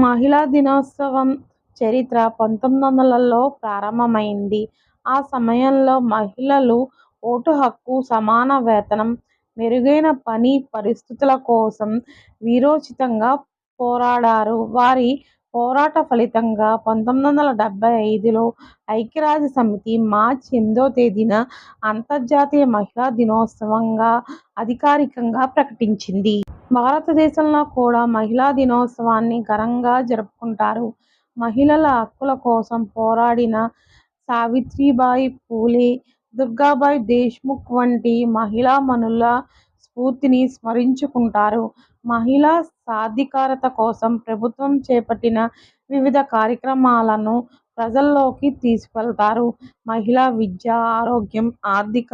మహిళా దినోత్సవం చరిత్ర 1900లలో ప్రారంభమైంది. ఆ సమయంలో మహిళలు ఓటు హక్కు, సమాన వేతనం, మెరుగైన పని పరిస్థితుల కోసం వీరోచితంగా పోరాడారు. వారి పోరాట ఫలితంగా 1975లో ఐక్యరాజ్యసమితి మార్చి 8వ తేదీన అంతర్జాతీయ మహిళా దినోత్సవంగా అధికారికంగా ప్రకటించింది. భారతదేశంలో కూడా మహిళా దినోత్సవాన్ని ఘనంగా జరుపుకుంటారు. మహిళల హక్కుల కోసం పోరాడిన సావిత్రిబాయి ఫూలే, దుర్గాబాయి దేశ్ముఖ్ వంటి మహిళామణుల స్ఫూర్తిని స్మరించుకుంటారు. మహిళా సాధికారత కోసం ప్రభుత్వం చేపట్టిన వివిధ కార్యక్రమాలను ప్రజల్లోకి తీసుకువెళతారు. మహిళా విద్య, ఆరోగ్యం, ఆర్థిక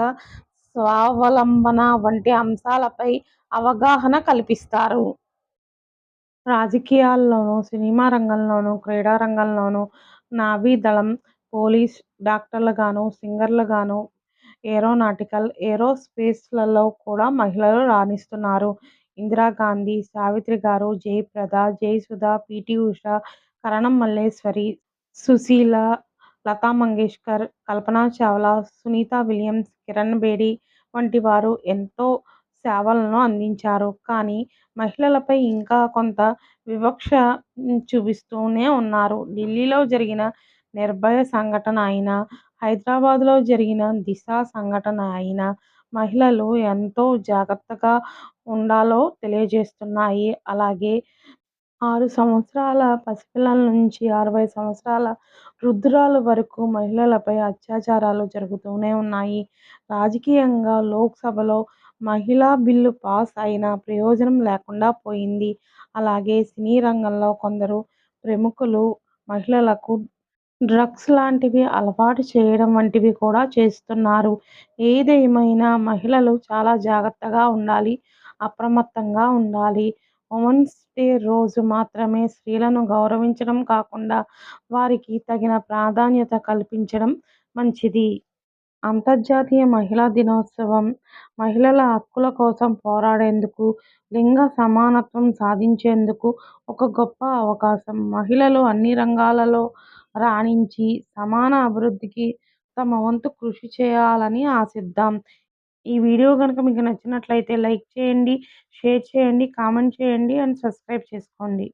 స్వావలంబన వంటి అంశాలపై అవగాహన కల్పిస్తారు. రాజకీయాల్లోనూ, సినిమా రంగంలోనూ, క్రీడా రంగంలోనూ, నావీదళం, పోలీస్, డాక్టర్లుగాను, సింగర్లుగాను, ఏరోనాటికల్, ఏరోస్పేస్లలో కూడా మహిళలు రాణిస్తున్నారు. ఇందిరాగాంధీ, సావిత్రిగారు, జయప్రద, జయసుధ, పి.టి. ఉష, కరణం మల్లేశ్వరి, సుశీల, లతా మంగేష్కర్, కల్పనా చావ్లా, సునీతా విలియమ్స్, కిరణ్ బేడి వంటి వారు ఎంతో సేవలను అందించారు. కానీ మహిళలపై ఇంకా కొంత వివక్ష చూపిస్తూనే ఉన్నారు. ఢిల్లీలో జరిగిన నిర్భయ సంఘటన అయినా, హైదరాబాద్లో జరిగిన దిశ సంఘటన అయినా మహిళలు ఎంతో జాగ్రత్తగా ఉండాలో తెలియజేస్తున్నాయి. అలాగే 6 సంవత్సరాల పసిపిల్లల నుంచి 60 సంవత్సరాల వృద్ధురాలు వరకు మహిళలపై అత్యాచారాలు జరుగుతూనే ఉన్నాయి. రాజకీయంగా లోక్సభలో మహిళా బిల్లు పాస్ అయినా ప్రయోజనం లేకుండా పోయింది. అలాగే సినీ రంగంలో కొందరు ప్రముఖులు మహిళలకు డ్రగ్స్ లాంటివి అలవాటు చేయడం వంటివి కూడా చేస్తున్నారు. ఏదేమైనా మహిళలు చాలా జాగ్రత్తగా ఉండాలి, అప్రమత్తంగా ఉండాలి. ఉమెన్స్ డే రోజు మాత్రమే స్త్రీలను గౌరవించడం కాకుండా వారికి తగిన ప్రాధాన్యత కల్పించడం మంచిది. అంతర్జాతీయ మహిళా దినోత్సవం మహిళల హక్కుల కోసం పోరాడేందుకు, లింగ సమానత్వం సాధించేందుకు ఒక గొప్ప అవకాశం. మహిళలు అన్ని రంగాలలో రాణించి సమాన అభివృద్ధికి తమ వంతు కృషి చేయాలని ఆశిద్దాం. ఈ వీడియో గనుక మీకు నచ్చినట్లయితే లైక్ చేయండి, షేర్ చేయండి, కామెంట్ చేయండి అండ్ సబ్స్క్రైబ్ చేసుకోండి.